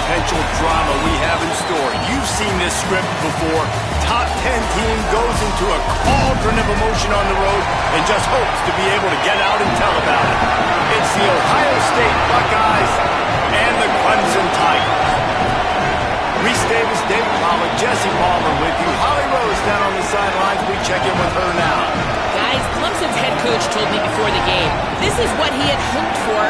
potential drama we have in store. You've seen this script before. Top 10 team goes into a cauldron of emotion on the road and just hopes to be able to get out and tell about it. It's the Ohio State Buckeyes and the Clemson Tigers. Reese Davis, David Pollack, Jesse Palmer with you. Holly Rose down on the sidelines. We check in with her now. Guys, Clemson's head coach told me before the game, this is what he had hoped for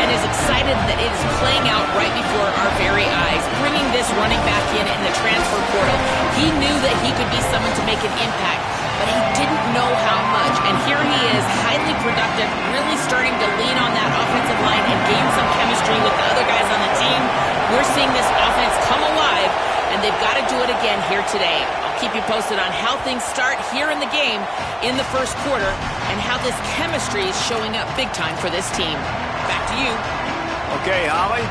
and is excited that it is playing out right before our very eyes. Bringing this running back in the transfer portal, he knew that he could be someone to make an impact, but he didn't know how much. And here he is, highly productive, really starting to lean on that offensive line and gain some chemistry with the other guys on the team. We're seeing this offense come alive, and they've got to do it again here today. I'll keep you posted on how things start here in the game in the first quarter and how this chemistry is showing up big time for this team. Back to you. Okay, Holly.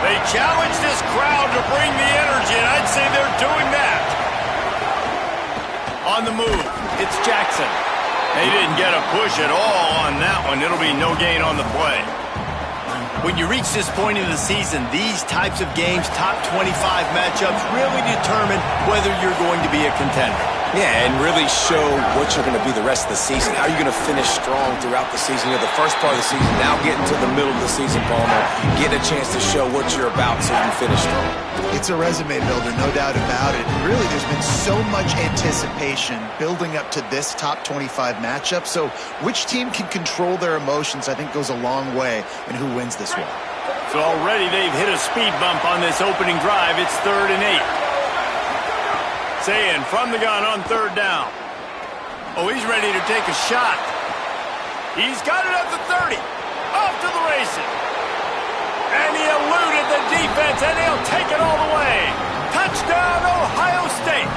They challenge this crowd to bring the energy, and I'd say they're doing that. On the move, it's Jackson. They didn't get a push at all on that one. It'll be no gain on the play. When you reach this point in the season, these types of games, top 25 matchups, really determine whether you're going to be a contender. Yeah, and really show what you're going to be the rest of the season. How are you going to finish strong throughout the season? You know, the first part of the season, now getting to the middle of the season, Palmer, getting a chance to show what you're about so you can finish strong. It's a resume builder, no doubt about it. And really, there's been so much anticipation building up to this top 25 matchup. So which team can control their emotions, I think, goes a long way in who wins this one. So already they've hit a speed bump on this opening drive. It's 3rd and 8. Sayin from the gun on 3rd down. Oh, he's ready to take a shot. He's got it at the 30. Off to the races. And he eluded the defense, and he'll take it all the way. Touchdown, Ohio State.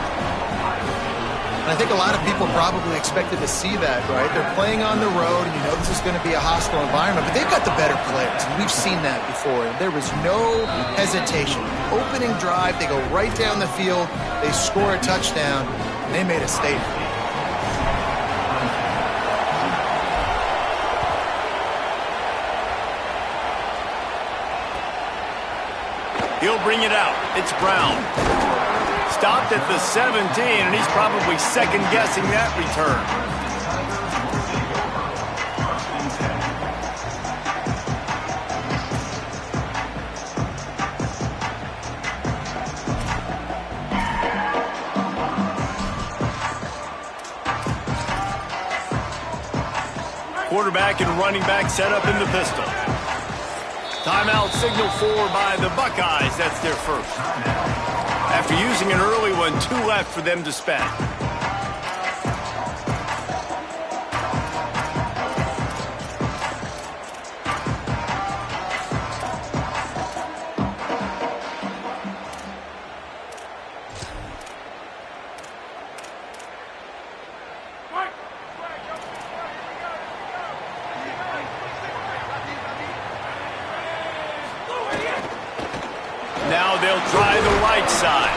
And I think a lot of people probably expected to see that, right? They're playing on the road, and you know this is going to be a hostile environment, but they've got the better players, and we've seen that before. And there was no hesitation. Opening drive, they go right down the field, they score a touchdown, and they made a statement. He'll bring it out. It's Brown. Stopped at the 17, and he's probably second-guessing that return. Quarterback and running back set up in the pistol. Timeout signal for by the Buckeyes. That's their first. After using an early one, 2 left for them to spend. Now they'll try the right side.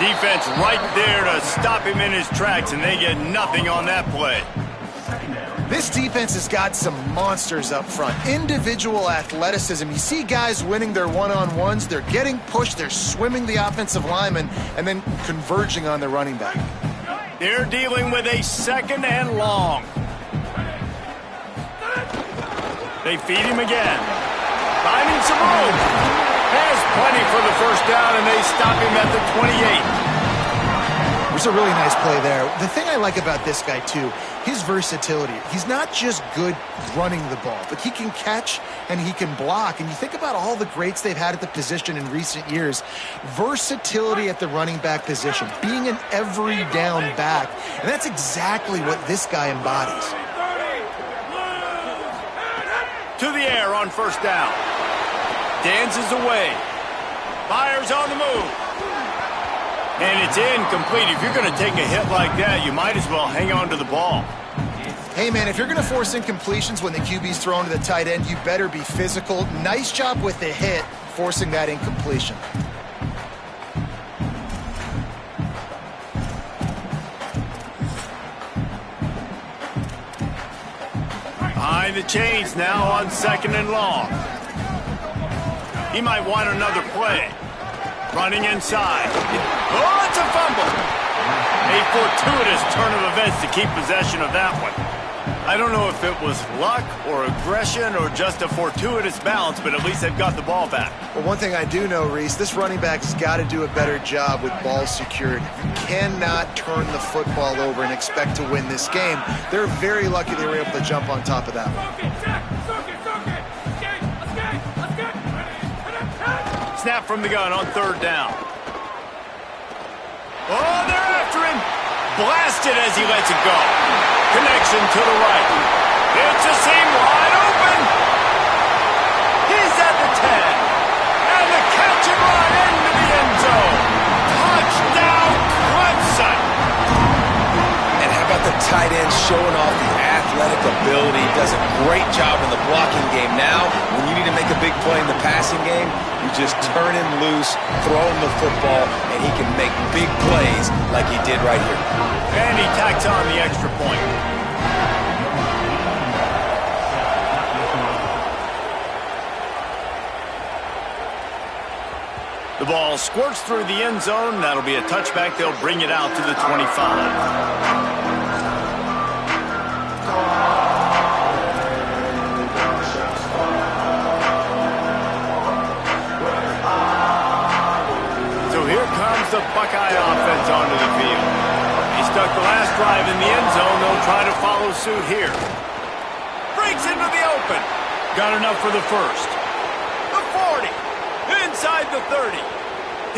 Defense right there to stop him in his tracks, and they get nothing on that play. This defense has got some monsters up front. Individual athleticism. You see guys winning their one-on-ones. They're getting pushed. They're swimming the offensive lineman and then converging on the running back. They're dealing with a 2nd and long. They feed him again. Finding some room. Has plenty for the first down, and they stop him at the 28. It was a really nice play there. The thing I like about this guy, too, his versatility. He's not just good running the ball, but he can catch and he can block. And you think about all the greats they've had at the position in recent years. Versatility at the running back position, being an every down back. And that's exactly what this guy embodies. To the air on first down. Dances away. Fires on the move. And it's incomplete. If you're going to take a hit like that, you might as well hang on to the ball. Hey, man, if you're going to force incompletions when the QB's thrown to the tight end, you better be physical. Nice job with the hit, forcing that incompletion. Behind the chains now on 2nd and long. He might want another play. Running inside. Oh, it's a fumble. A fortuitous turn of events to keep possession of that one. I don't know if it was luck or aggression or just a fortuitous bounce, but at least they've got the ball back. Well, one thing I do know, Reese, this running back has got to do a better job with ball security. You cannot turn the football over and expect to win this game. They're very lucky they were able to jump on top of that one. Snap from the gun on 3rd down. Oh, they're after him. Blasted as he lets it go. Connection to the right. It's a seam wide open. He's at the 10. And the catch and run into the end zone. Touchdown, Clemson. And how about the tight end showing off the athletic ability? Does a great job in the blocking game. Now, when you need to make a big play in the passing game, you just turn him loose, throw him the football, and he can make big plays like he did right here. And he tacks on the extra point. The ball squirts through the end zone. That'll be a touchback. They'll bring it out to the 25. The Buckeye offense onto the field. He stuck the last drive in the end zone. They'll try to follow suit here. Breaks into the open. Got enough for the first. The 40. Inside the 30.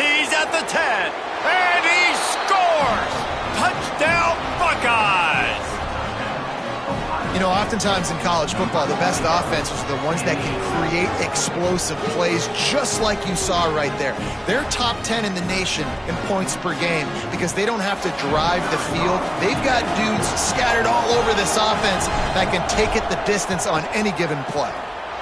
He's at the 10. And he scores! Touchdown, Buckeyes! You know, oftentimes in college football, the best offenses are the ones that can create explosive plays, just like you saw right there. They're top 10 in the nation in points per game because they don't have to drive the field. They've got dudes scattered all over this offense that can take it the distance on any given play.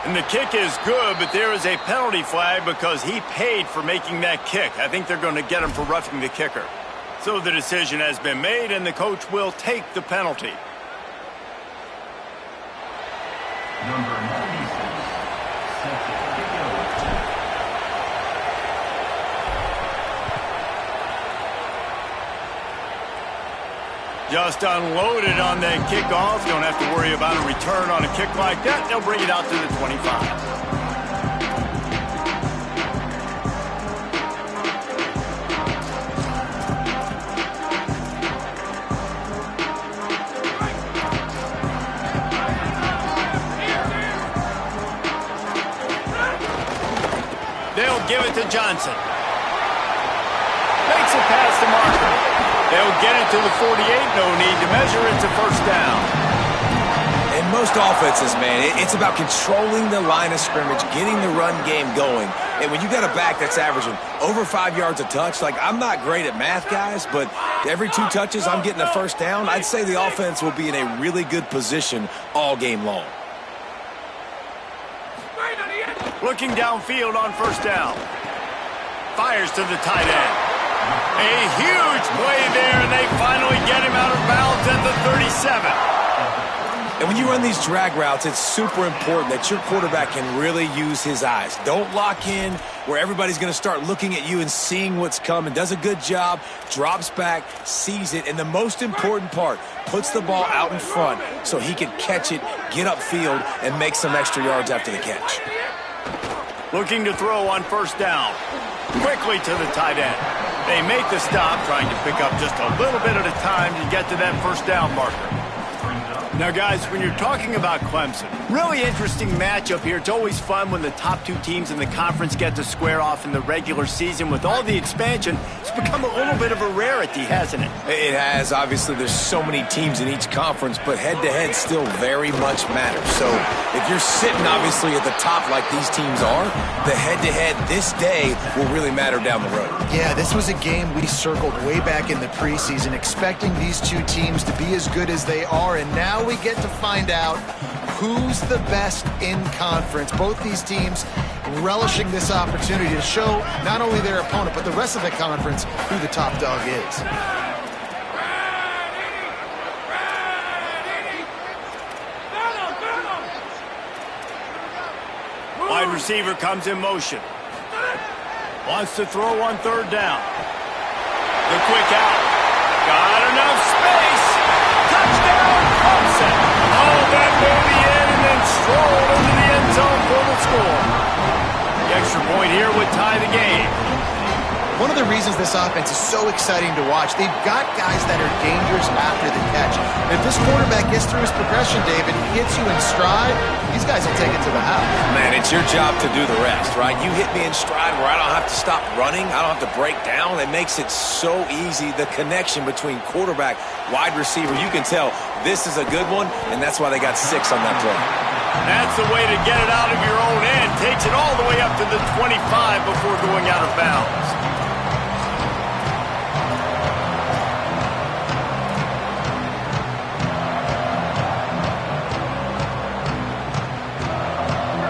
And the kick is good, but there is a penalty flag because he paid for making that kick. I think they're going to get him for roughing the kicker. So the decision has been made, and the coach will take the penalty. Number 96, set to kick out. Just unloaded on that kickoff. Don't have to worry about a return on a kick like that. They'll bring it out to the 25. They'll give it to Johnson. Makes it past the marker. They'll get it to the 48. No need to measure. It's a first down. In most offenses, man, it's about controlling the line of scrimmage, getting the run game going. And when you got a back that's averaging over 5 yards a touch, like I'm not great at math, guys, but every 2 touches I'm getting a first down, I'd say the offense will be in a really good position all game long. Looking downfield on first down. Fires to the tight end. A huge play there, and they finally get him out of bounds at the 37. And when you run these drag routes, it's super important that your quarterback can really use his eyes. Don't lock in where everybody's going to start looking at you and seeing what's coming. Does a good job, drops back, sees it, and the most important part, puts the ball out in front so he can catch it, get upfield, and make some extra yards after the catch. Looking to throw on first down. Quickly to the tight end. They make the stop, trying to pick up just a little bit at a time to get to that first down marker. Now, guys, when you're talking about Clemson, really interesting matchup here. It's always fun when the top 2 teams in the conference get to square off in the regular season. With all the expansion, it's become a little bit of a rarity, hasn't it? It has. Obviously, there's so many teams in each conference, but head-to-head still very much matters. So if you're sitting, obviously, at the top like these teams are, the head-to-head this day will really matter down the road. Yeah, this was a game we circled way back in the preseason, expecting these 2 teams to be as good as they are, and now we get to find out who's the best in conference. Both these teams relishing this opportunity to show not only their opponent, but the rest of the conference who the top dog is. receiver comes in motion. Wants to throw on third down. The quick out. Got enough space. Touchdown, Clemson. Oh, that movie in and then strolled into the end zone for the score. The extra point here would tie the game. One of the reasons this offense is so exciting to watch, they've got guys that are dangerous after the catch. And if this quarterback gets through his progression, David, hits you in stride, these guys will take it to the house. Man, it's your job to do the rest, right? You hit me in stride where I don't have to stop running. I don't have to break down. It makes it so easy, the connection between quarterback, wide receiver. You can tell this is a good one, and that's why they got 6 on that play. That's the way to get it out of your own end. Takes it all the way up to the 25 before going out of bounds.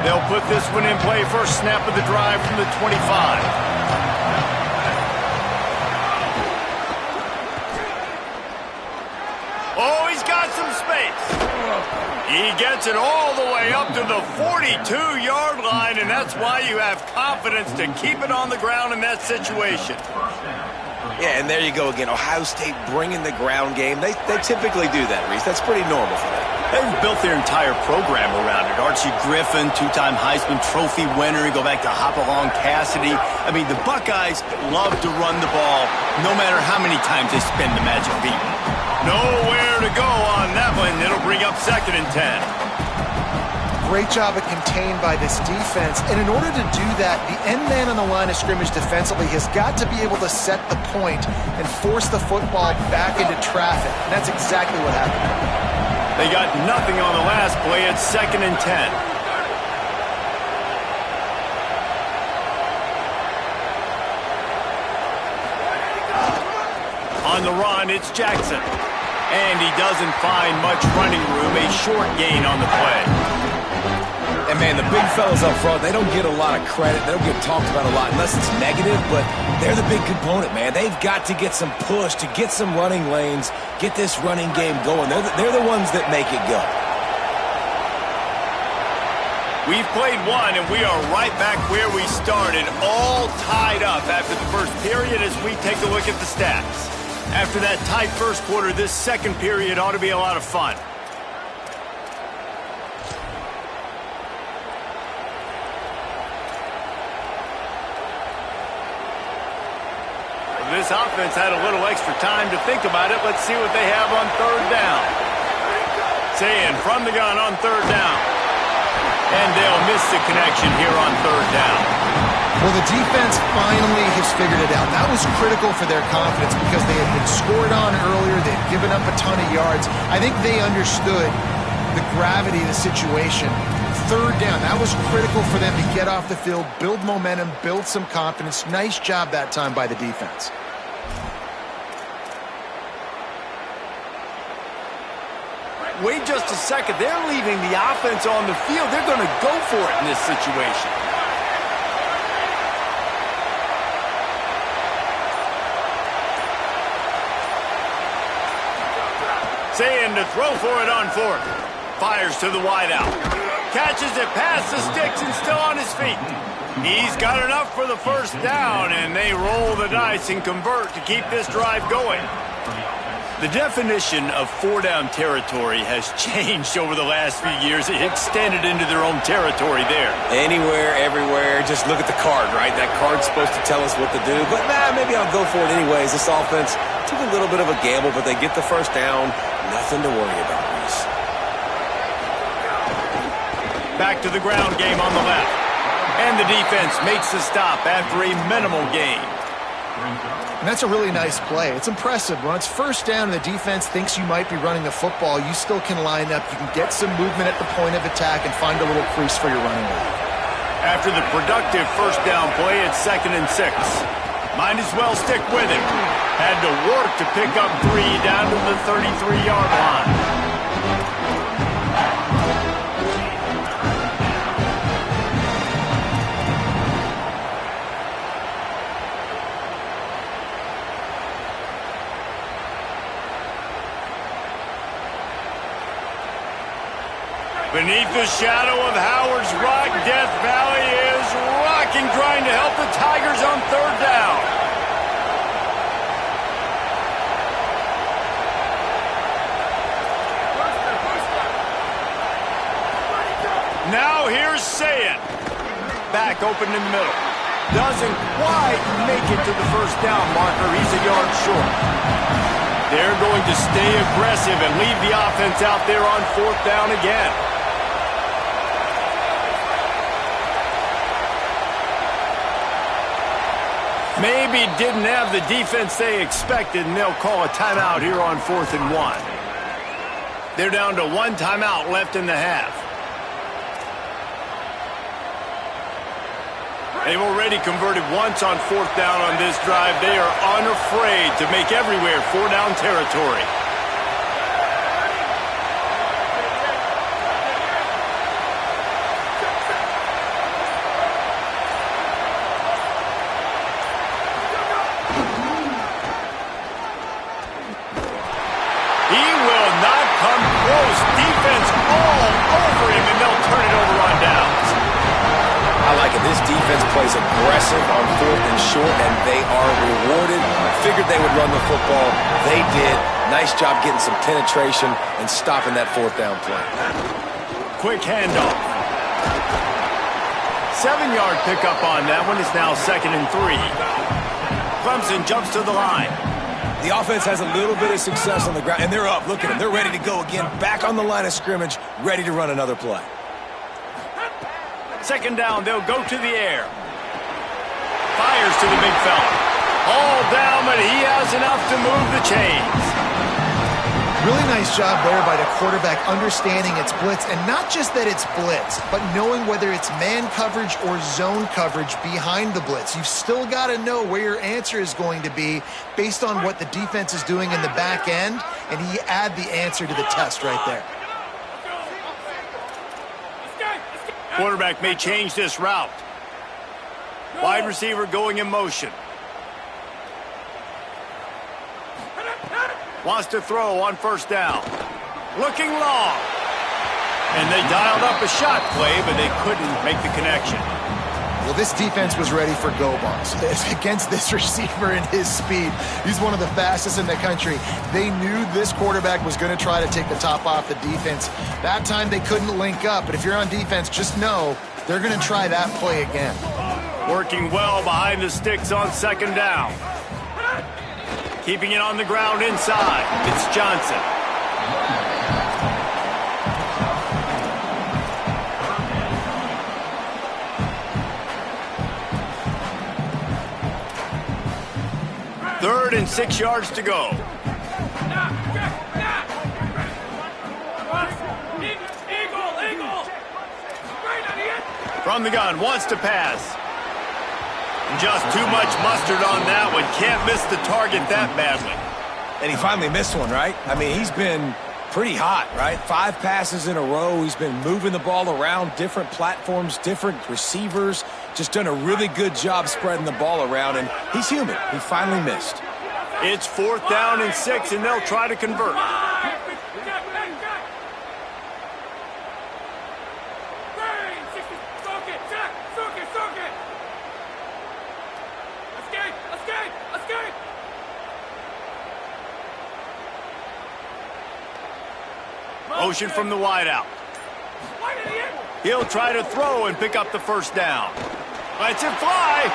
They'll put this one in play first snap of the drive from the 25. Oh, he's got some space. He gets it all the way up to the 42-yard line, and that's why you have confidence to keep it on the ground in that situation. Yeah, and there you go again. Ohio State bringing the ground game. They typically do that, Reese. That's pretty normal for them. They've built their entire program around it. Archie Griffin, 2-time Heisman Trophy winner. You go back to Hopalong Cassidy. I mean, the Buckeyes love to run the ball no matter how many times they spin the magic beat. Nowhere to go on that one. It'll bring up 2nd and 10. Great job of contained by this defense. And in order to do that, the end man on the line of scrimmage defensively has got to be able to set the point and force the football back into traffic. And that's exactly what happened. They got nothing on the last play. It's 2nd and 10. On the run, it's Jackson. And he doesn't find much running room. A short gain on the play. And, man, the big fellas up front, they don't get a lot of credit. They don't get talked about a lot unless it's negative, but they're the big component, man. They've got to get some push, to get some running lanes, get this running game going. They're the ones that make it go. We've played one, and we are right back where we started, all tied up after the first period as we take a look at the stats. After that tight first quarter, this second period ought to be a lot of fun. This offense had a little extra time to think about it. Let's see what they have on third down. Saying from the gun on third down. And they'll miss the connection here on third down. Well, the defense finally has figured it out. That was critical for their confidence because they had been scored on earlier. They had given up a ton of yards. I think they understood the gravity of the situation. Third down, that was critical for them to get off the field, build momentum, build some confidence. Nice job that time by the defense. Wait just a second. They're leaving the offense on the field. They're going to go for it in this situation. Saying to throw for it on fourth. Fires to the wideout. Catches it past the sticks and still on his feet. He's got enough for the first down, and they roll the dice and convert to keep this drive going. The definition of four-down territory has changed over the last few years. It extended into their own territory there. Anywhere, everywhere, just look at the card, right? That card's supposed to tell us what to do, but maybe I'll go for it anyways. This offense took a little bit of a gamble, but they get the first down. Nothing to worry about, Reese. Back to the ground game on the left. And the defense makes the stop after a minimal gain. And that's a really nice play. It's impressive. When it's first down and the defense thinks you might be running the football, you still can line up. You can get some movement at the point of attack and find a little crease for your running back. After the productive first down play, it's 2nd and 6. Might as well stick with it. Had to work to pick up 3 down to the 33-yard line. Beneath the shadow of Howard's Rock, Death Valley is rocking, trying to help the Tigers on third down. Now here's Sayin. Back open in the middle. Doesn't quite make it to the first down marker. He's a yard short. They're going to stay aggressive and leave the offense out there on fourth down again. Maybe didn't have the defense they expected, and they'll call a timeout here on 4th and 1. They're down to one timeout left in the half. They've already converted once on fourth down on this drive. They are unafraid to make everywhere four-down territory. He will not come close. Defense all over him, and they'll turn it over on downs. I like it. This defense plays aggressive on 4th and short, and they are rewarded. Figured they would run the football. They did. Nice job getting some penetration and stopping that fourth down play. Quick handoff. 7-yard pickup on that one. It's now 2nd and 3. Clemson jumps to the line. The offense has a little bit of success on the ground, and they're up. Look at them. They're ready to go again. Back on the line of scrimmage, ready to run another play. 2nd down, they'll go to the air. Fires to the big fella. All down, but he has enough to move the chains. Really nice job there by the quarterback understanding it's blitz, and not just that it's blitz, but knowing whether it's man coverage or zone coverage behind the blitz. You've still got to know where your answer is going to be based on what the defense is doing in the back end, and he add the answer to the test right there. Quarterback may change this route. Wide receiver going in motion. Wants to throw on 1st down. Looking long. And they dialed up a shot play, but they couldn't make the connection. Well, this defense was ready for go balls against this receiver and his speed. He's one of the fastest in the country. They knew this quarterback was going to try to take the top off the defense. That time they couldn't link up, but if you're on defense, just know they're going to try that play again. Working well behind the sticks on 2nd down. Keeping it on the ground inside. It's Johnson. Third and 6 yards to go. From the gun, wants to pass. Just too much mustard on that one. Can't miss the target that badly. And he finally missed one, right? I mean, he's been pretty hot, right? 5 passes in a row. He's been moving the ball around different platforms, different receivers. Just done a really good job spreading the ball around, and he's human. He finally missed. It's 4th down and 6, and they'll try to convert. Motion from the wideout. He'll try to throw and pick up the 1st down. Lets it fly.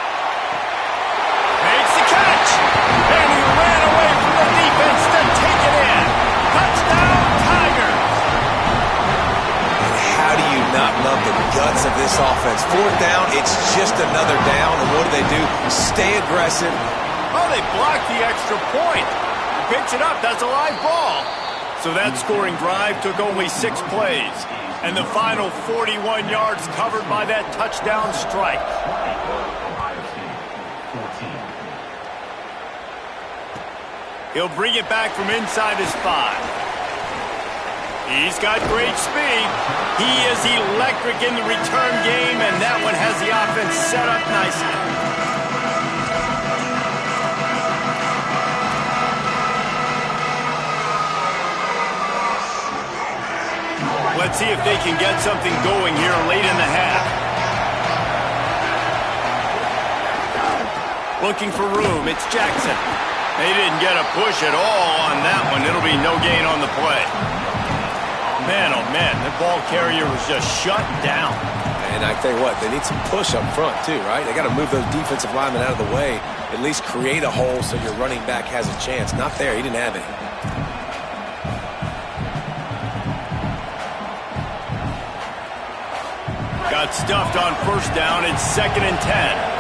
Makes the catch. And he ran away from the defense to take it in. Touchdown, Tigers. And how do you not love the guts of this offense? 4th down, it's just another down. And what do? Stay aggressive. Oh, they blocked the extra point. He picks it up. That's a live ball. So that scoring drive took only 6 plays. And the final 41 yards covered by that touchdown strike. He'll bring it back from inside his 5. He's got great speed. He is electric in the return game, and that one has the offense set up nicely. Let's see if they can get something going here late in the half. Looking for room, it's Jackson. They didn't get a push at all on that one. It'll be no gain on the play. Man, oh man, the ball carrier was just shut down. And I tell you what, they need some push up front too, right? They got to move those defensive linemen out of the way, at least create a hole so your running back has a chance. Not there, he didn't have any. Got stuffed on first down. It's 2nd and 10.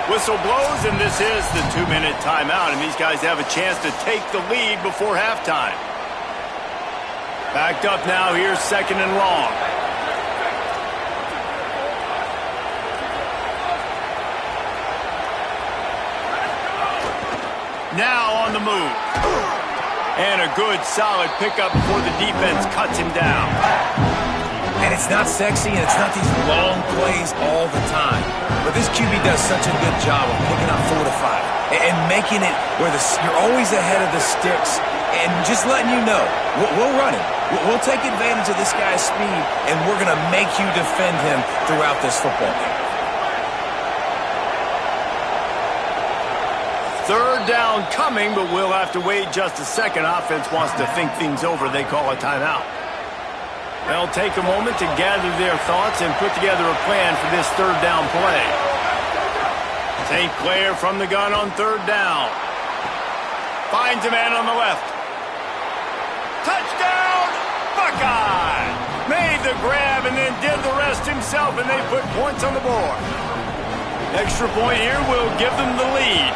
Whistle blows, and this is the 2-minute timeout, and these guys have a chance to take the lead before halftime. Backed up now, here's 2nd and long. Now on the move. And a good, solid pickup before the defense cuts him down. And it's not sexy, and it's not these long plays all the time. But this QB does such a good job of picking up 4 to 5 and making it where you're always ahead of the sticks and just letting you know, we'll run him. We'll take advantage of this guy's speed, and we're going to make you defend him throughout this football game. 3rd down coming, but we'll have to wait just a second. Offense wants to think things over. They call a timeout. They'll take a moment to gather their thoughts and put together a plan for this 3rd down play. St. Clair from the gun on 3rd down. Finds a man on the left. Touchdown, Buckeye! Made the grab and then did the rest himself, and they put points on the board. Extra point here will give them the lead.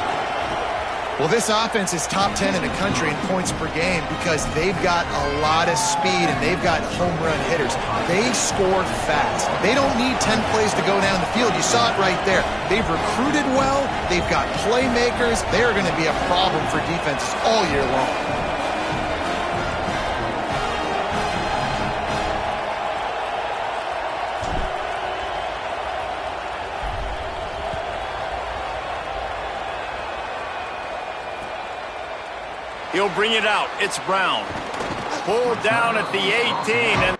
Well, this offense is top 10 in the country in points per game because they've got a lot of speed and they've got home run hitters. They score fast. They don't need 10 plays to go down the field. You saw it right there. They've recruited well. They've got playmakers. They are going to be a problem for defenses all year long. He'll bring it out. It's Brown. Pulled down at the 18. And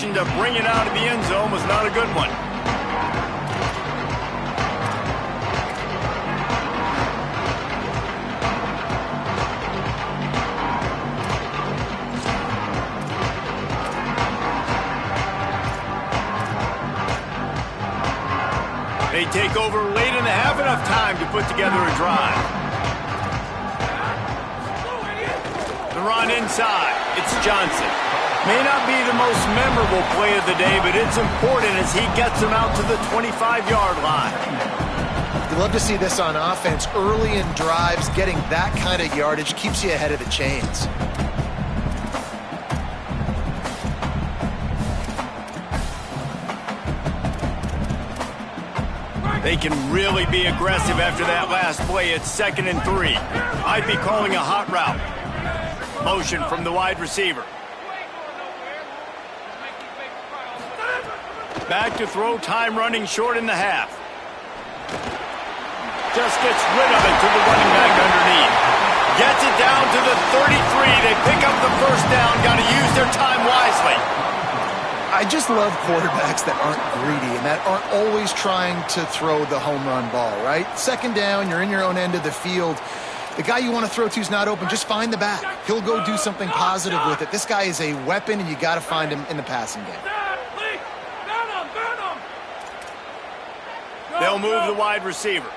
decision to bring it out of the end zone was not a good one. They take over late and have enough time to put together a drive. The run inside. It's Johnson. May not be the most memorable play of the day, but it's important as he gets them out to the 25-yard line. You love to see this on offense. Early in drives, getting that kind of yardage keeps you ahead of the chains. They can really be aggressive after that last play. It's 2nd and 3. Might be calling a hot route. Motion from the wide receiver. Back to throw, time running short in the half. Just gets rid of it to the running back underneath. Gets it down to the 33. They pick up the first down. Got to use their time wisely. I just love quarterbacks that aren't greedy and that aren't always trying to throw the home run ball, right? 2nd down, you're in your own end of the field. The guy you want to throw to is not open. Just find the back. He'll go do something positive with it. This guy is a weapon, and you got to find him in the passing game. They'll move the wide receiver.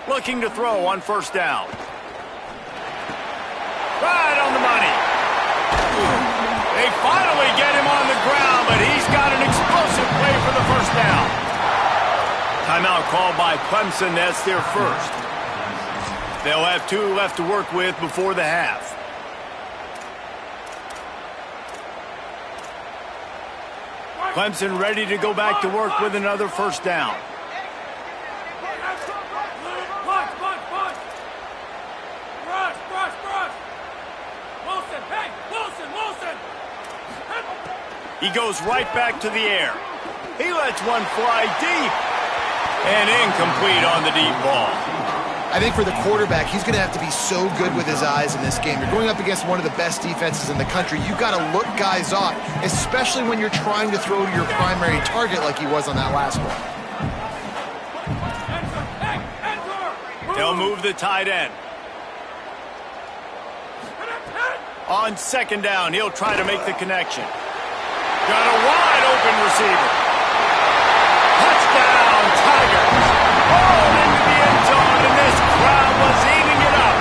Looking to throw on first down. Right on the money. They finally get him on the ground, but he's got an explosive play for the first down. Timeout called by Clemson. That's their first. They'll have 2 left to work with before the half. Clemson ready to go back to work with another first down. He goes right back to the air. He lets one fly deep. And incomplete on the deep ball. I think for the quarterback, he's going to have to be so good with his eyes in this game. You're going up against one of the best defenses in the country. You've got to look guys off, especially when you're trying to throw to your primary target like he was on that last one. They'll move the tight end. On second down, he'll try to make the connection. Got a wide open receiver. Touchdown, Tigers. Oh, into the end zone, and this crowd was eating it up.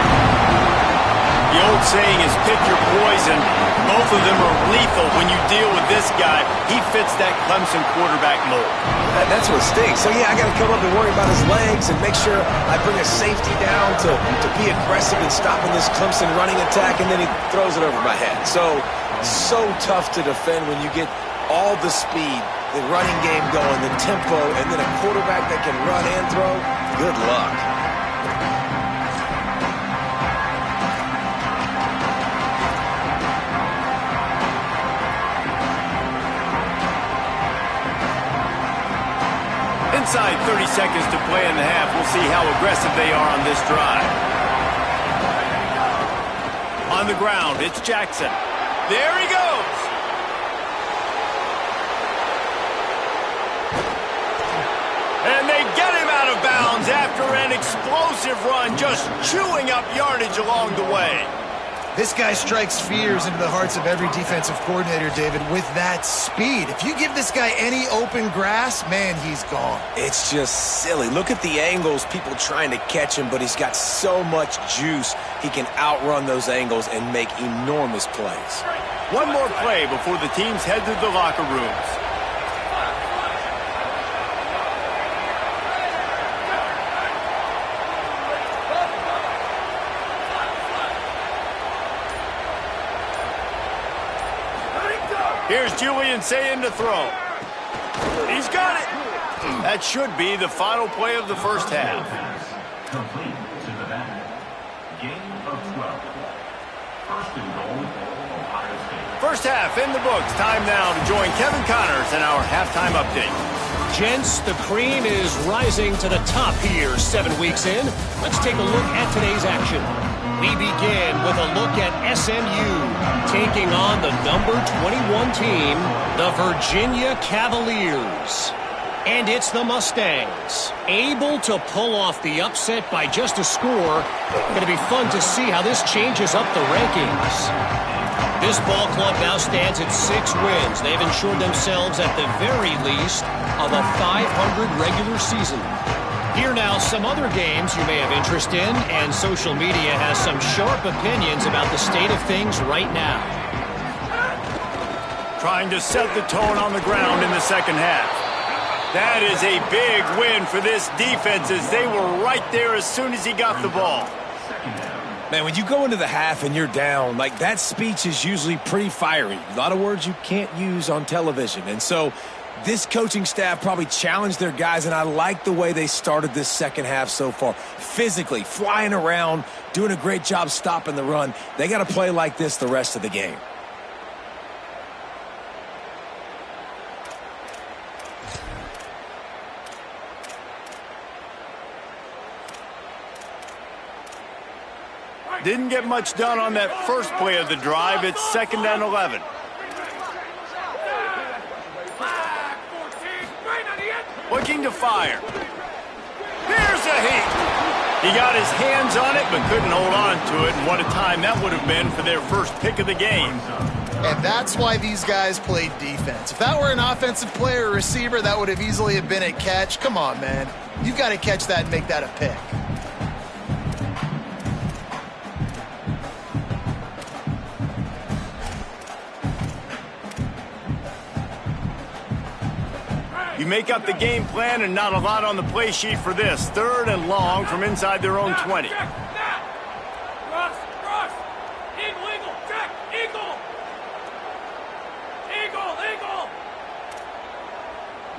The old saying is pick your poison. Both of them are lethal when you deal with this guy. He fits that Clemson quarterback mold. That's what stinks. So, yeah, I got to come up and worry about his legs and make sure I bring a safety down to be aggressive in stopping this Clemson running attack, and then he throws it over my head. So tough to defend when you get all the speed, the running game going, the tempo, and then a quarterback that can run and throw. Good luck. Inside 30 seconds to play in the half. We'll see how aggressive they are on this drive. On the ground, it's Jackson. There he goes. And they get him out of bounds after an explosive run, just chewing up yardage along the way. This guy strikes fears into the hearts of every defensive coordinator, David, with that speed. If you give this guy any open grass, man, he's gone. It's just silly. Look at the angles, people trying to catch him, but he's got so much juice. He can outrun those angles and make enormous plays. One more play before the teams head to the locker rooms. Here's Julian saying to throw. He's got it. That should be the final play of the first half. Complete to the back. Game of 12. First and goal, Ohio State. First half in the books. Time now to join Kevin Connors in our halftime update. Gents, the cream is rising to the top here 7 weeks in. Let's take a look at today's action. We begin with a look at SMU taking on the number 21 team, the Virginia Cavaliers. And it's the Mustangs, able to pull off the upset by just a score. Going to be fun to see how this changes up the rankings. This ball club now stands at 6 wins. They've ensured themselves at the very least of a 500 regular season. Here now, some other games you may have interest in, and social media has some sharp opinions about the state of things right now. Trying to set the tone on the ground in the second half. That is a big win for this defense as they were right there as soon as he got the ball. Man, when you go into the half and you're down, like that speech is usually pretty fiery. A lot of words you can't use on television. And so this coaching staff probably challenged their guys, and I like the way they started this second half so far. Physically, flying around, doing a great job stopping the run. They got to play like this the rest of the game. Didn't get much done on that first play of the drive. It's 2nd and 11. Looking to fire. Here's a heat. He got his hands on it, but couldn't hold on to it, and what a time that would have been for their first pick of the game. And that's why these guys played defense. If that were an offensive player or receiver, that would have easily have been a catch. Come on, man. You've got to catch that and make that a pick. You make up the game plan and not a lot on the play sheet for this. 3rd and long from inside their own 20. Cross. Eagle. Check. Eagle.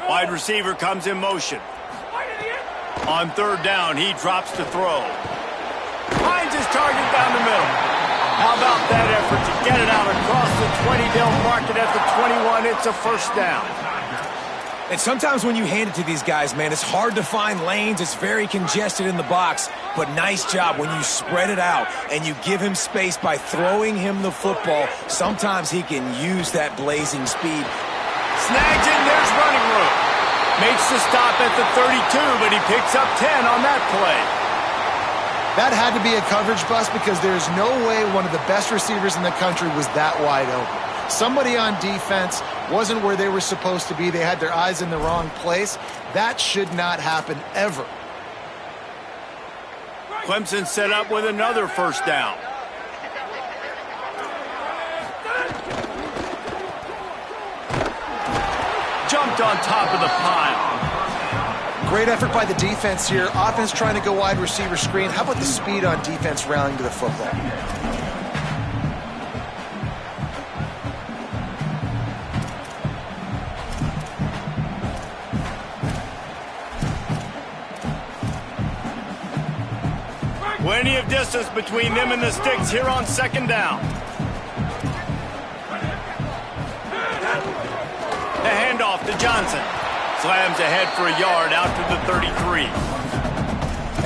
Wide receiver comes in motion. On 3rd down, he drops to throw. Finds his target down the middle. How about that effort to get it out across the 20? They'll mark it at the 21. It's a first down. And sometimes when you hand it to these guys, man, it's hard to find lanes. It's very congested in the box. But nice job when you spread it out and you give him space by throwing him the football. Sometimes he can use that blazing speed. Snags in, there's running room. Makes the stop at the 32, but he picks up 10 on that play. That had to be a coverage bust because there's no way one of the best receivers in the country was that wide open. Somebody on defense wasn't where they were supposed to be. They had their eyes in the wrong place. That should not happen ever. Clemson set up with another first down. Jumped on top of the pile. Great effort by the defense here. Offense trying to go wide receiver screen. How about the speed on defense rallying to the football? Plenty of distance between them and the sticks here on 2nd down. The handoff to Johnson. Slams ahead for a yard out to the 33.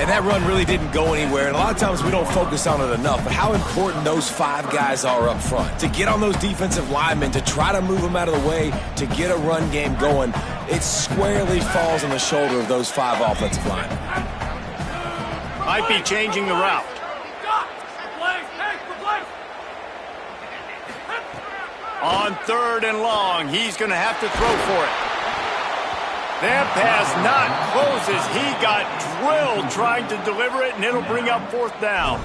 And that run really didn't go anywhere. And a lot of times we don't focus on it enough. But how important those 5 guys are up front. To get on those defensive linemen, to try to move them out of the way, to get a run game going, it squarely falls on the shoulder of those 5 offensive linemen. Might be changing the route. On 3rd and long, he's going to have to throw for it. That pass not closes. He got drilled trying to deliver it, and it'll bring up 4th down.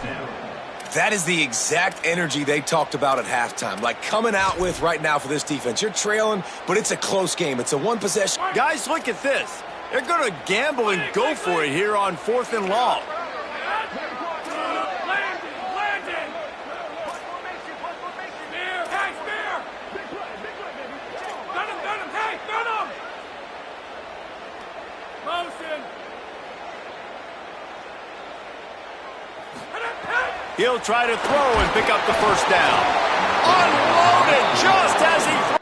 That is the exact energy they talked about at halftime. Like coming out with right now for this defense. You're trailing, but it's a close game. It's a 1 possession. Guys, look at this. They're going to gamble and go for it here on 4th and long. He'll try to throw and pick up the first down. Unloaded just as he throws.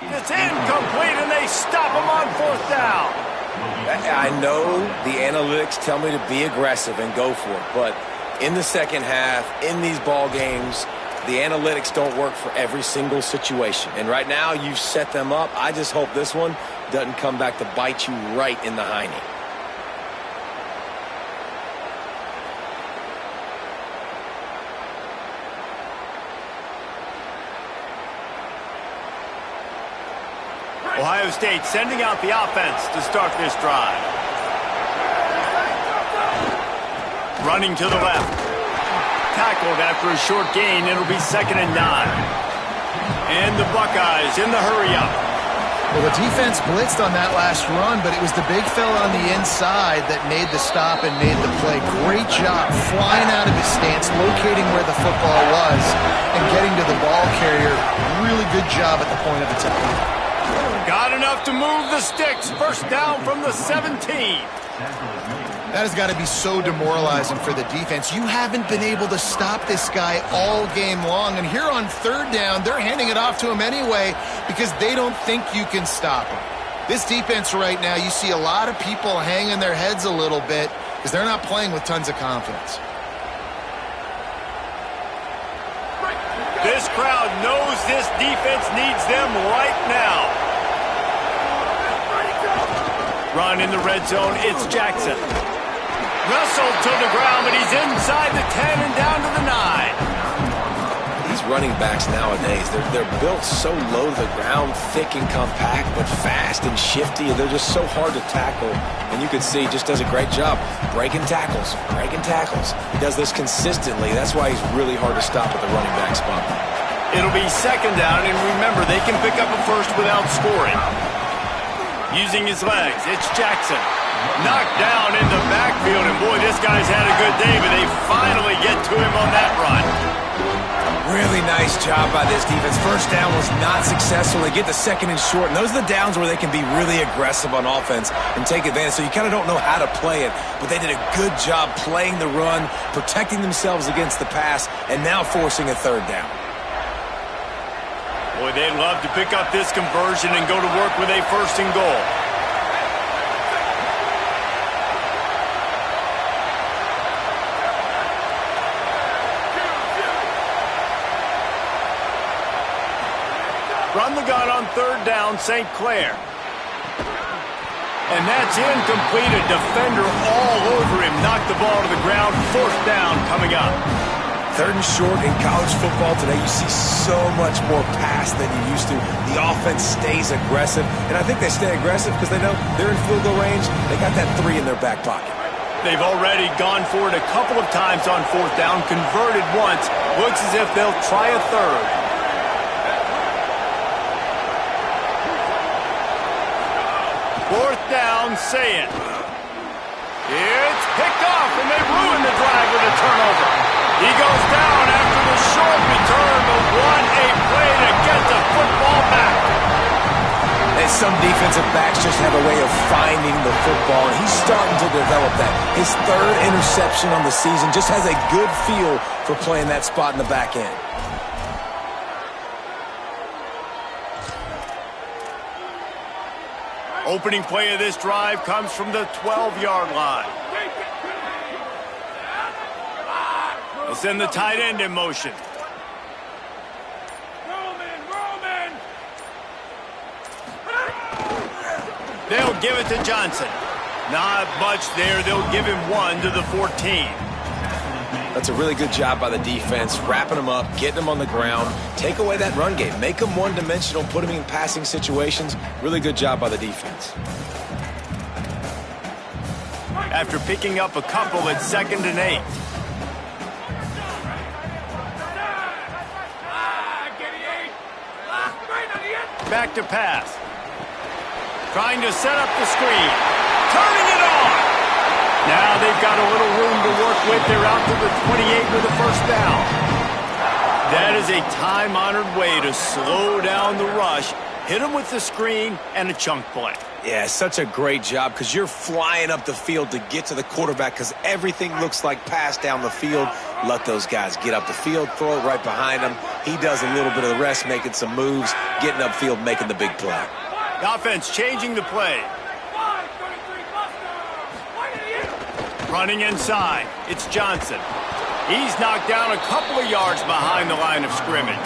It's incomplete, and they stop him on 4th down. I know the analytics tell me to be aggressive and go for it, but in the second half, in these ball games, the analytics don't work for every single situation. And right now, you've set them up. I just hope this one doesn't come back to bite you right in the hiney. Ohio State sending out the offense to start this drive. Running to the left. tackled after a short gain. It'll be 2nd and 9. And the Buckeyes in the hurry-up. Well, the defense blitzed on that last run, but it was the big fella on the inside that made the stop and made the play. Great job flying out of his stance, locating where the football was, and getting to the ball carrier. Really good job at the point of attack. Got enough to move the sticks. First down from the 17. That has got to be so demoralizing for the defense. You haven't been able to stop this guy all game long. And here on 3rd down, they're handing it off to him anyway because they don't think you can stop him. This defense right now, you see a lot of people hanging their heads a little bit because they're not playing with tons of confidence. This crowd knows this defense needs them right now. Run in the red zone, it's Jackson. Wrestled to the ground, but he's inside the 10 and down to the 9. These running backs nowadays, they're built so low to the ground, thick and compact, but fast and shifty, and they're just so hard to tackle. And you can see he just does a great job breaking tackles, breaking tackles. He does this consistently. That's why he's really hard to stop at the running back spot. It'll be 2nd down, and remember, they can pick up a first without scoring. Using his legs, it's Jackson. Knocked down in the backfield, and boy, this guy's had a good day, but they finally get to him on that run. Really nice job by this defense. First down was not successful. They get the 2nd and short, and those are the downs where they can be really aggressive on offense and take advantage. So you kind of don't know how to play it, but they did a good job playing the run, protecting themselves against the pass, and now forcing a 3rd down. Boy, they'd love to pick up this conversion and go to work with a 1st and goal. Run the gun on 3rd down, St. Clair. And that's incomplete. A defender all over him. Knocked the ball to the ground. 4th down coming up. 3rd and short in college football today. You see so much more pass than you used to. The offense stays aggressive, and I think they stay aggressive because they know they're in field goal range. They got that 3 in their back pocket. They've already gone for it a couple of times on 4th down, converted once. Looks as if they'll try a 3rd. 4th down, say it. It's picked off, and they ruin the drive with a turnover. He goes down after the short return, but what a play to get the football back. And some defensive backs just have a way of finding the football, and he's starting to develop that. His 3rd interception on the season just has a good feel for playing that spot in the back end. Opening play of this drive comes from the 12-yard line. They'll send the tight end in motion. Roman! They'll give it to Johnson. Not much there. They'll give him 1 to the 14. That's a really good job by the defense, wrapping them up, getting them on the ground, take away that run game, make them one-dimensional, put them in passing situations. Really good job by the defense. After picking up a couple at 2nd and 8. Back to pass. Trying to set up the screen. Turning it on. Now they've got a little room to work with. They're out to the 28 with a 1st down. That is a time-honored way to slow down the rush, hit them with the screen, and a chunk play. Yeah, such a great job because you're flying up the field to get to the quarterback because everything looks like pass down the field. Let those guys get up the field, throw it right behind him. He does a little bit of the rest, making some moves, getting upfield, making the big play. The offense changing the play. Running inside, it's Johnson. He's knocked down a couple of yards behind the line of scrimmage.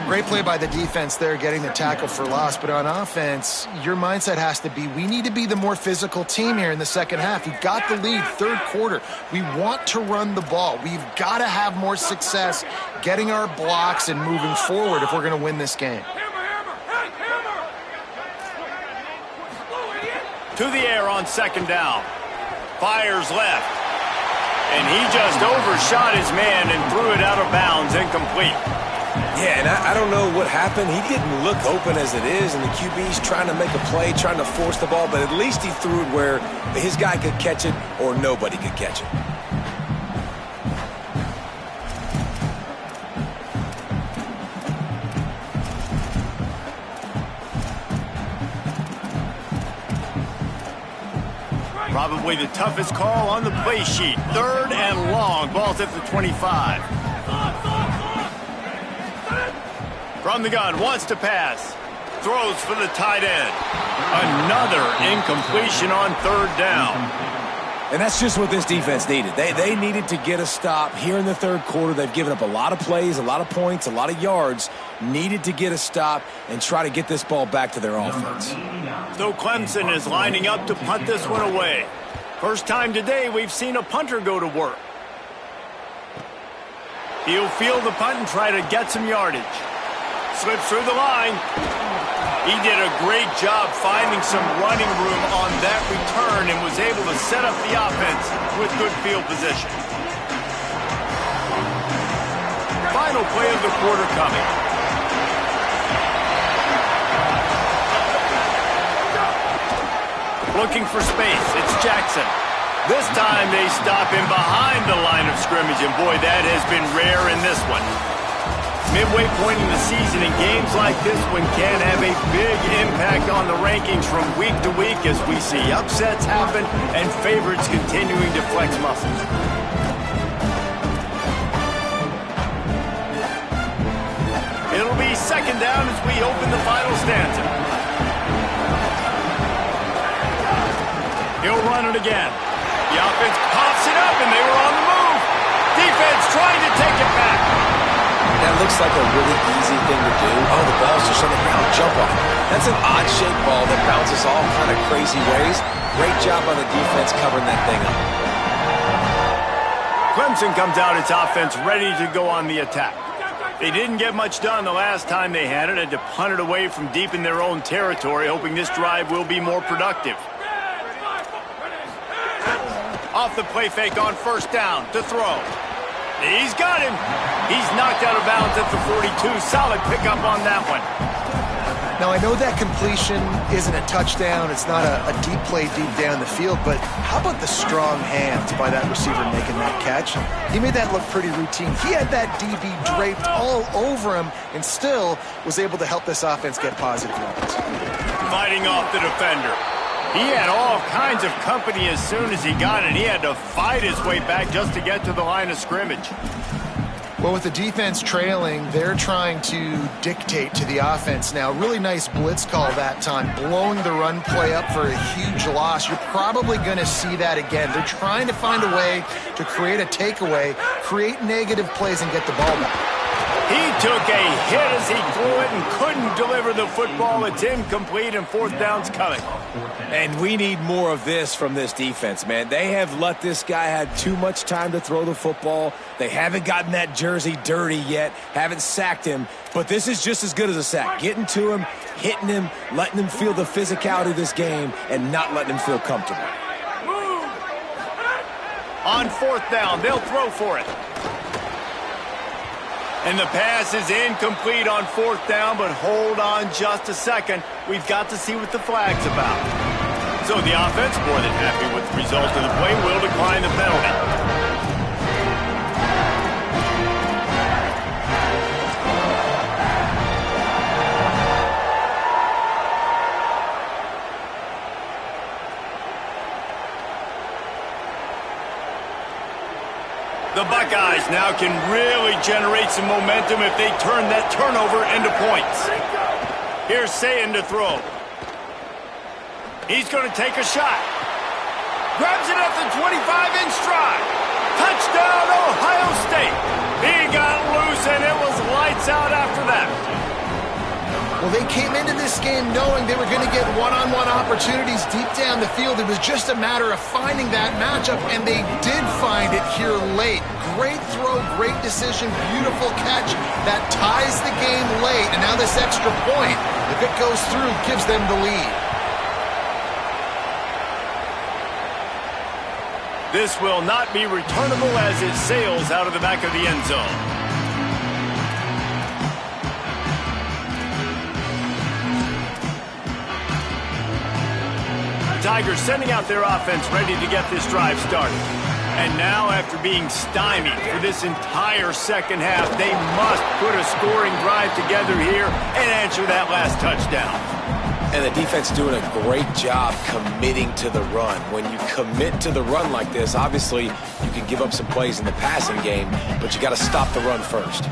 Great play by the defense there, getting the tackle for loss. But on offense, your mindset has to be, we need to be the more physical team here in the 2nd half. We've got the lead, 3rd quarter. We want to run the ball. We've got to have more success getting our blocks and moving forward if we're going to win this game. To the air on 2nd down. Fires left. And he just overshot his man and threw it out of bounds, incomplete. Yeah, and I don't know what happened. He didn't look open as it is, and the QB's trying to make a play, trying to force the ball, but at least he threw it where his guy could catch it or nobody could catch it. Probably the toughest call on the play sheet. 3rd and long. Ball's at the 25. From the gun, wants to pass. Throws for the tight end. Another incompletion on 3rd down. And that's just what this defense needed. They needed to get a stop here in the 3rd quarter. They've given up a lot of plays, a lot of points, a lot of yards. Needed to get a stop and try to get this ball back to their offense. So Clemson is lining up to punt this one away. First time today we've seen a punter go to work. He'll field the punt and try to get some yardage. Slips through the line. He did a great job finding some running room on that return and was able to set up the offense with good field position. Final play of the quarter coming. Looking for space. It's Jackson. This time they stop him behind the line of scrimmage, and boy, that has been rare in this one. Midway point in the season, and games like this one can have a big impact on the rankings from week to week as we see upsets happen and favorites continuing to flex muscles. It'll be 2nd down as we open the final stanza. He'll run it again. The offense pops it up, and they were on the move. Defense trying to take it back. That looks like a really easy thing to do. Oh, the ball's just on the ground. Jump on it. That's an odd-shaped ball that bounces all kind of crazy ways. Great job on the defense covering that thing up. Clemson comes out its offense ready to go on the attack. They didn't get much done the last time they had it. Had to punt it away from deep in their own territory, hoping this drive will be more productive. Off the play fake on 1st down to throw. He's got him. He's knocked out of bounds at the 42. Solid pickup on that one. Now, I know that completion isn't a touchdown. It's not a deep play deep down the field, but how about the strong hands by that receiver making that catch? He made that look pretty routine. He had that DB draped all over him and still was able to help this offense get positive yards. Fighting off the defender. He had all kinds of company as soon as he got it. He had to fight his way back just to get to the line of scrimmage. Well, with the defense trailing, they're trying to dictate to the offense now. Really nice blitz call that time, blowing the run play up for a huge loss. You're probably going to see that again. They're trying to find a way to create a takeaway, create negative plays, and get the ball back. He took a hit as he threw it and couldn't deliver the football. It's incomplete, and 4th down's coming. And we need more of this from this defense, man. They have let this guy have too much time to throw the football. They haven't gotten that jersey dirty yet, haven't sacked him. But this is just as good as a sack. Getting to him, hitting him, letting him feel the physicality of this game, and not letting him feel comfortable. On 4th down, they'll throw for it. And the pass is incomplete on 4th down, but hold on just a second. We've got to see what the flag's about. So the offense, more than happy with the result of the play, will decline the penalty. The Buckeyes now can really generate some momentum if they turn that turnover into points. Here's Sayin to throw. He's going to take a shot. Grabs it at the 25 in stride. Touchdown, Ohio State. He got loose, and it was lights out after that. Well, they came into this game knowing they were going to get one-on-one opportunities deep down the field. It was just a matter of finding that matchup, and they did find it here late. Great throw, great decision, beautiful catch. That ties the game late, and now this extra point, if it goes through, gives them the lead. This will not be returnable as it sails out of the back of the end zone. Tigers sending out their offense ready to get this drive started. And now, after being stymied for this entire second half, they must put a scoring drive together here and answer that last touchdown. And the defense doing a great job committing to the run. When you commit to the run like this, obviously you can give up some plays in the passing game, but you got to stop the run first.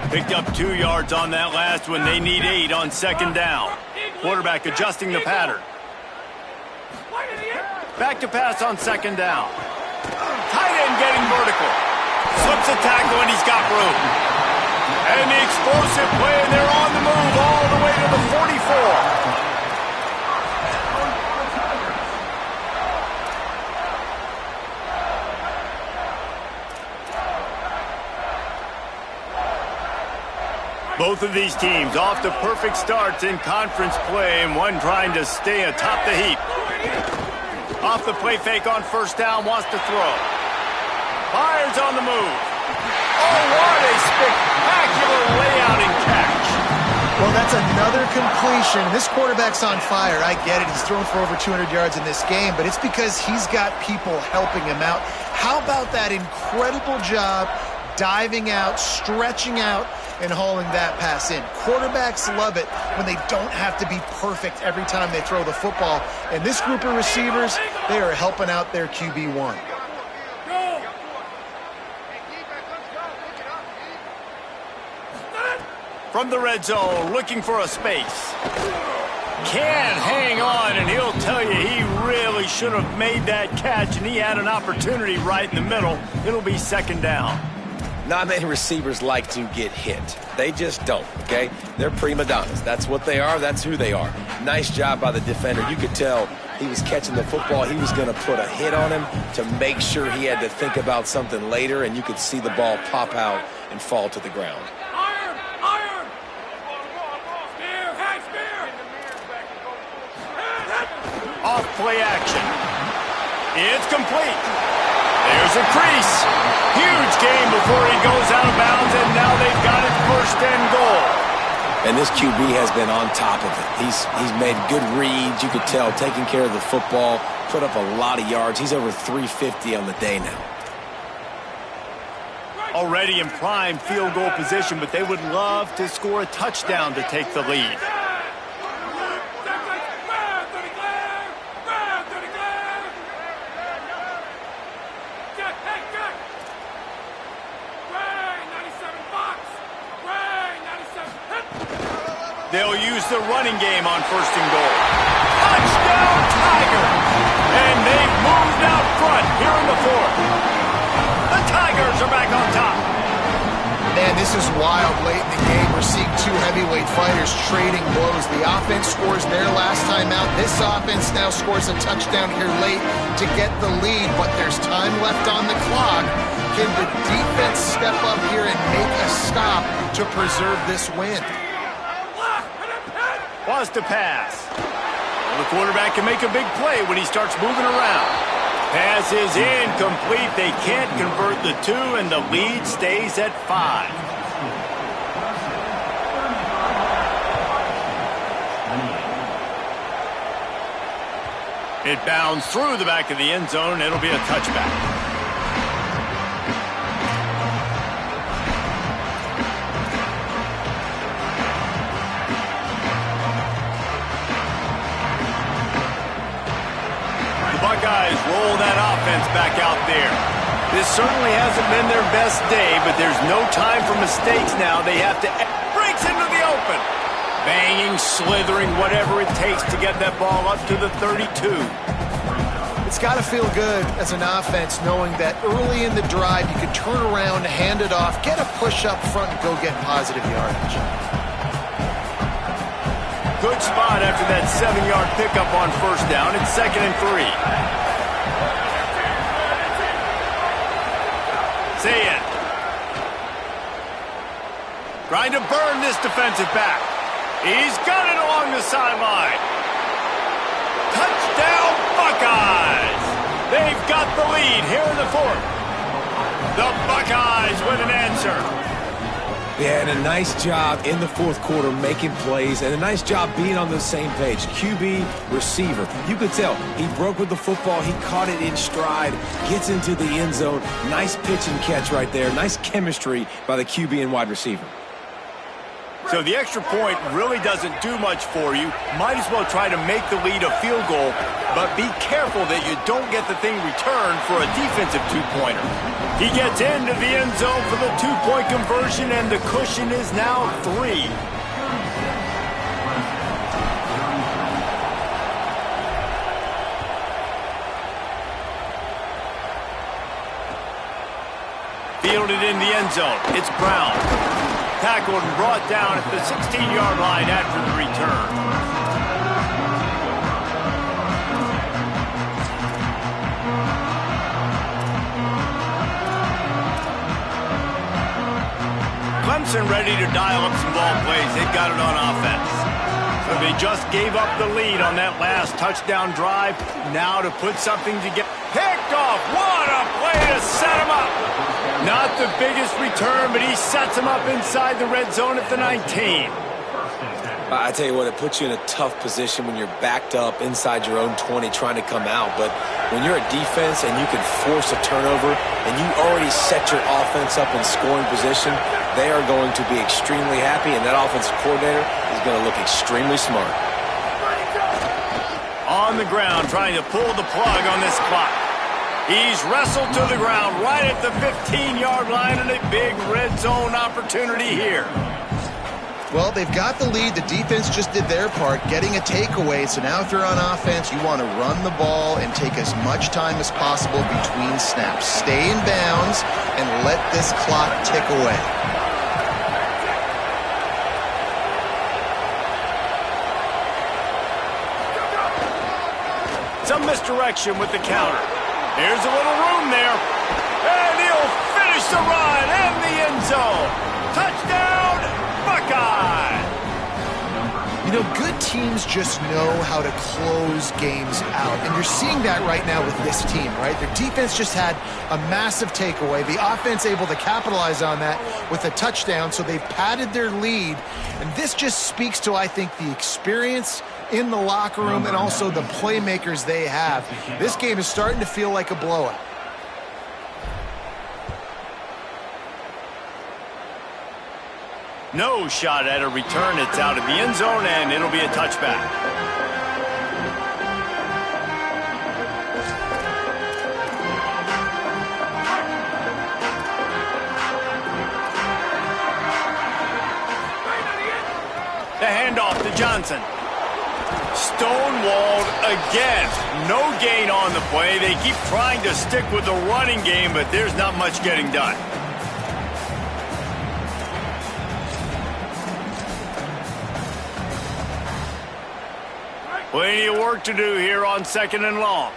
Picked up 2 yards on that last one. They need 8 on second down. Quarterback adjusting the pattern. Back to pass on second down. Tight end getting vertical. Slips a tackle and he's got room. And the explosive play, and they're on the move all the way to the 44. Both of these teams off to perfect starts in conference play, and one trying to stay atop the heap. Off the play fake on first down, wants to throw. Fires on the move. Oh, what a spectacular layout and catch. Well, that's another completion. This quarterback's on fire. I get it. He's thrown for over 200 yards in this game, but it's because he's got people helping him out. How about that incredible job diving out, stretching out, and hauling that pass in? Quarterbacks love it when they don't have to be perfect every time they throw the football. And this group of receivers, they are helping out their QB1. From the red zone, looking for a space. Can't hang on, and he'll tell you he really should have made that catch, and he had an opportunity right in the middle. It'll be second down. Not many receivers like to get hit. They just don't, okay? They're prima donnas. That's what they are. That's who they are. Nice job by the defender. You could tell he was catching the football. He was going to put a hit on him to make sure he had to think about something later, and you could see the ball pop out and fall to the ground. Iron! Iron! Spear! Hey, spear! Off play action. It's complete. There's a crease. Huge gain before he goes out of bounds, and now they've got it first and goal. And this QB has been on top of it. He's made good reads. You could tell, taking care of the football, put up a lot of yards. He's over 350 on the day now. Already in prime field goal position, but they would love to score a touchdown to take the lead. They'll use the running game on first and goal. Touchdown, Tigers! And they've moved out front here in the fourth. The Tigers are back on top. Man, this is wild late in the game. We're seeing two heavyweight fighters trading blows. The offense scores their last time out. This offense now scores a touchdown here late to get the lead, but there's time left on the clock. Can the defense step up here and make a stop to preserve this win? Wants to pass. Well, the quarterback can make a big play when he starts moving around. Pass is incomplete. They can't convert the two, and the lead stays at 5. It bounds through the back of the end zone. It'll be a touchback. Buckeyes roll that offense back out there. This certainly hasn't been their best day, but there's no time for mistakes now. They have to... Breaks into the open. Banging, slithering, whatever it takes to get that ball up to the 32. It's got to feel good as an offense knowing that early in the drive you can turn around, hand it off, get a push up front, and go get positive yardage. Good spot after that 7-yard pickup on first down. It's 2nd and 3. Zayn. Trying to burn this defensive back. He's got it along the sideline. Touchdown, Buckeyes! They've got the lead here in the fourth. The Buckeyes with an answer. Yeah, and a nice job in the fourth quarter making plays, and a nice job being on the same page. QB, receiver. You could tell he broke with the football. He caught it in stride, gets into the end zone. Nice pitch and catch right there. Nice chemistry by the QB and wide receiver. So the extra point really doesn't do much for you. Might as well try to make the lead a field goal, but be careful that you don't get the thing returned for a defensive two-pointer. He gets into the end zone for the two-point conversion, and the cushion is now 3. Fielded in the end zone. It's Brown. Tackled and brought down at the 16-yard line after the return. Clemson ready to dial up some ball plays. They've got it on offense. So they just gave up the lead on that last touchdown drive. Now to put something together. Picked off. What a play to set him up. Not the biggest return, but he sets him up inside the red zone at the 19. I tell you what, it puts you in a tough position when you're backed up inside your own 20 trying to come out. But when you're a defense and you can force a turnover and you already set your offense up in scoring position, they are going to be extremely happy, and that offensive coordinator is going to look extremely smart. On the ground, trying to pull the plug on this clock. He's wrestled to the ground right at the 15-yard line, and a big red zone opportunity here. Well, they've got the lead. The defense just did their part, getting a takeaway. So now if you're on offense, you want to run the ball and take as much time as possible between snaps. Stay in bounds and let this clock tick away. Some misdirection with the counter. There's a little room there. And he'll finish the run in the end zone. Touchdown, Buckeye! You know, good teams just know how to close games out. And you're seeing that right now with this team, right? Their defense just had a massive takeaway. The offense able to capitalize on that with a touchdown, so they've padded their lead. And this just speaks to, I think, the experience in the locker room and also the playmakers they have. This game is starting to feel like a blowout. No shot at a return. It's out of the end zone, and it'll be a touchback. The handoff to Johnson. Stonewalled again. No gain on the play. They keep trying to stick with the running game, but there's not much getting done. Plenty of work to do here on 2nd and long.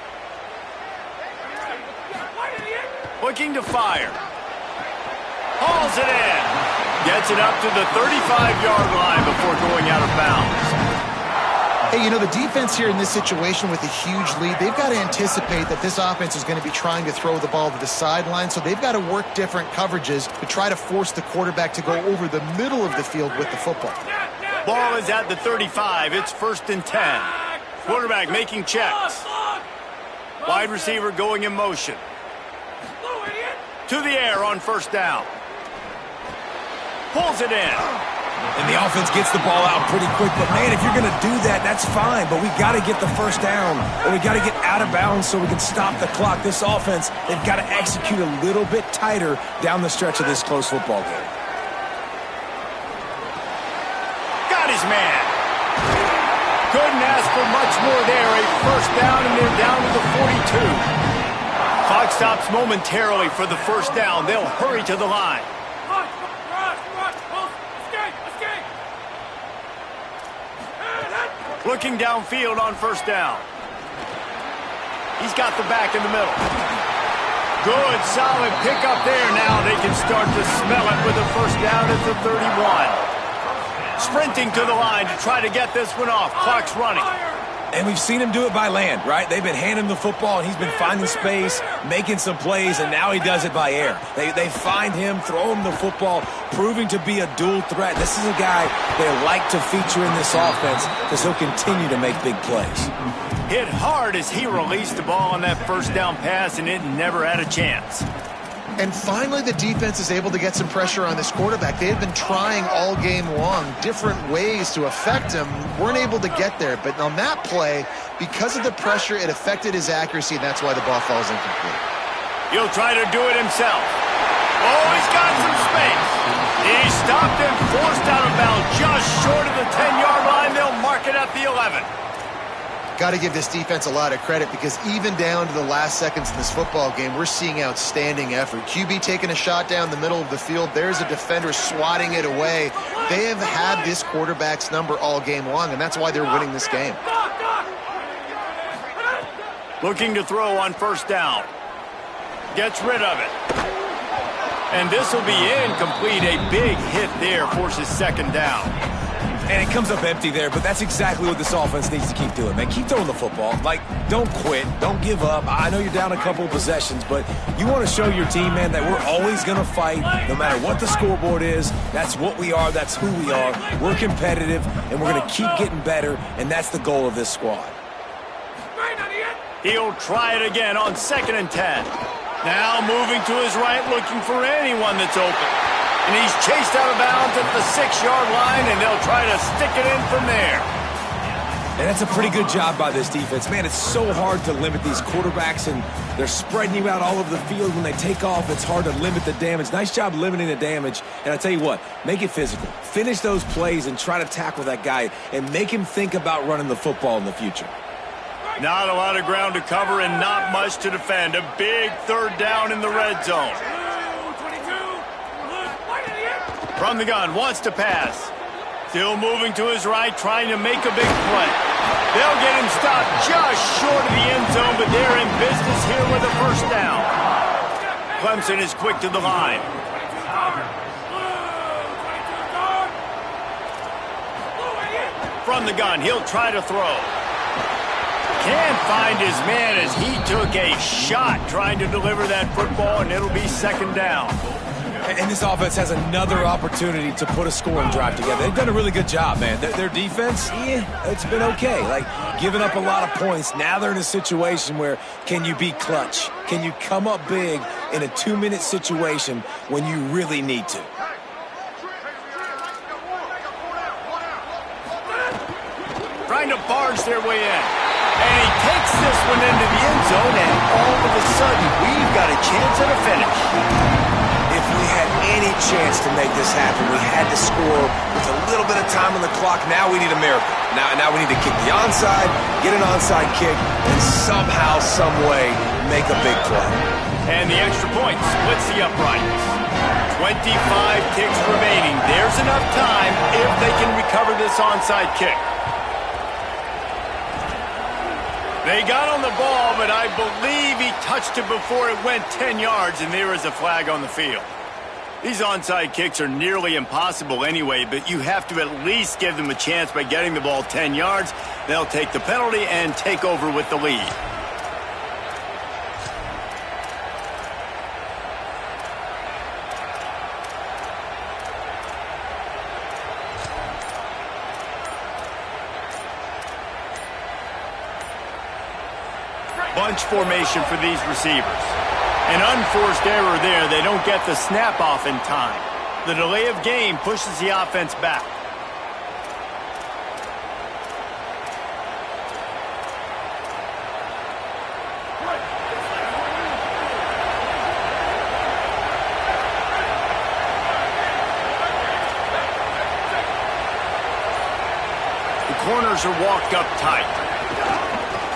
Looking to fire. Hauls it in. Gets it up to the 35-yard line before going out of bounds. Hey, you know, the defense here in this situation with a huge lead, they've got to anticipate that this offense is going to be trying to throw the ball to the sideline, so they've got to work different coverages to try to force the quarterback to go over the middle of the field with the football. Ball is at the 35. It's 1st and 10. Quarterback making checks. Wide receiver going in motion. To the air on 1st down. Pulls it in. And the offense gets the ball out pretty quick. But, man, if you're going to do that, that's fine. But we got to get the 1st down, or we got to get out of bounds so we can stop the clock. This offense, they've got to execute a little bit tighter down the stretch of this close football game. Got his man. Couldn't ask for much more there. A 1st down, and they're down to the 42. Clock stops momentarily for the 1st down. They'll hurry to the line. Looking downfield on 1st down. He's got the back in the middle. Good, solid pickup there. Now they can start to smell it with a 1st down at the 31. Sprinting to the line to try to get this one off. Clock's running. And we've seen him do it by land, right? They've been handing him the football, and he's been finding space, making some plays, and now he does it by air. They find him, throw him the football, proving to be a dual threat. This is a guy they like to feature in this offense because he'll continue to make big plays. Hit hard as he released the ball on that first down pass, and it never had a chance. And finally, the defense is able to get some pressure on this quarterback. They had been trying all game long different ways to affect him, weren't able to get there. But on that play, because of the pressure, it affected his accuracy, and that's why the ball falls incomplete. He'll try to do it himself. Oh, he's got some space. He stopped and forced out of bounds just short of the 10-yard line. They'll mark it at the 11. Got to give this defense a lot of credit because even down to the last seconds of this football game, we're seeing outstanding effort. QB taking a shot down the middle of the field. There's a defender swatting it away. They have had this quarterback's number all game long, and that's why they're winning this game. Looking to throw on first down. Gets rid of it. And this will be incomplete. A big hit there forces second down. And it comes up empty there, but that's exactly what this offense needs to keep doing, man. Keep throwing the football. Like, don't quit. Don't give up. I know you're down a couple of possessions, but you want to show your team, man, that we're always going to fight no matter what the scoreboard is. That's what we are. That's who we are. We're competitive, and we're going to keep getting better, and that's the goal of this squad. He'll try it again on 2nd and 10. Now moving to his right, looking for anyone that's open. And he's chased out of bounds at the 6-yard line, and they'll try to stick it in from there. And that's a pretty good job by this defense. Man, it's so hard to limit these quarterbacks, and they're spreading you out all over the field. When they take off, it's hard to limit the damage. Nice job limiting the damage. And I tell you what, make it physical. Finish those plays and try to tackle that guy and make him think about running the football in the future. Not a lot of ground to cover and not much to defend. A big 3rd down in the red zone. From the gun, wants to pass. Still moving to his right, trying to make a big play. They'll get him stopped just short of the end zone, but they're in business here with a first down. Clemson is quick to the line. From the gun, he'll try to throw. Can't find his man as he took a shot trying to deliver that football, and it'll be 2nd down. And this offense has another opportunity to put a scoring drive together. They've done a really good job, man. Their defense, it's been okay. Like, giving up a lot of points. Now they're in a situation where can you be clutch? Can you come up big in a 2-minute situation when you really need to? Trying to barge their way in. And he takes this one into the end zone, and all of a sudden, we've got a chance at a finish. If we had any chance to make this happen, we had to score with a little bit of time on the clock. Now we need a miracle. Now we need to kick the onside, get an onside kick, and somehow, some way, make a big play. And the extra point splits the uprights. 25 kicks remaining. There's enough time if they can recover this onside kick. They got on the ball, but I believe he touched it before it went 10 yards, and there is a flag on the field. These onside kicks are nearly impossible anyway, but you have to at least give them a chance by getting the ball 10 yards. They'll take the penalty and take over with the lead. Bunch formation for these receivers. An unforced error there. They don't get the snap off in time. The delay of game pushes the offense back. The corners are walked up tight.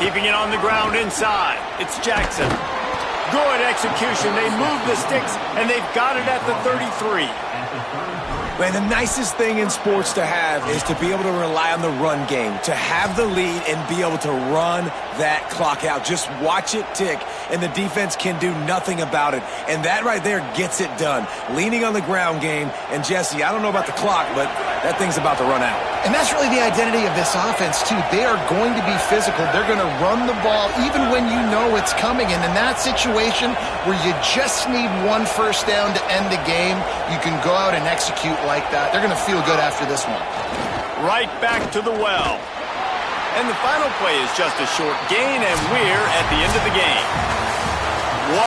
Keeping it on the ground inside. It's Jackson. Good execution. They move the sticks, and they've got it at the 33. Man, the nicest thing in sports to have is to be able to rely on the run game, to have the lead and be able to run that clock out. Just watch it tick, and the defense can do nothing about it. And that right there gets it done. Leaning on the ground game. And, Jesse, I don't know about the clock, but that thing's about to run out. And that's really the identity of this offense, too. They are going to be physical. They're going to run the ball even when you know it's coming. And in that situation where you just need one first down to end the game, you can go out and execute like that. They're going to feel good after this one. Right back to the well. And the final play is just a short gain, and we're at the end of the game.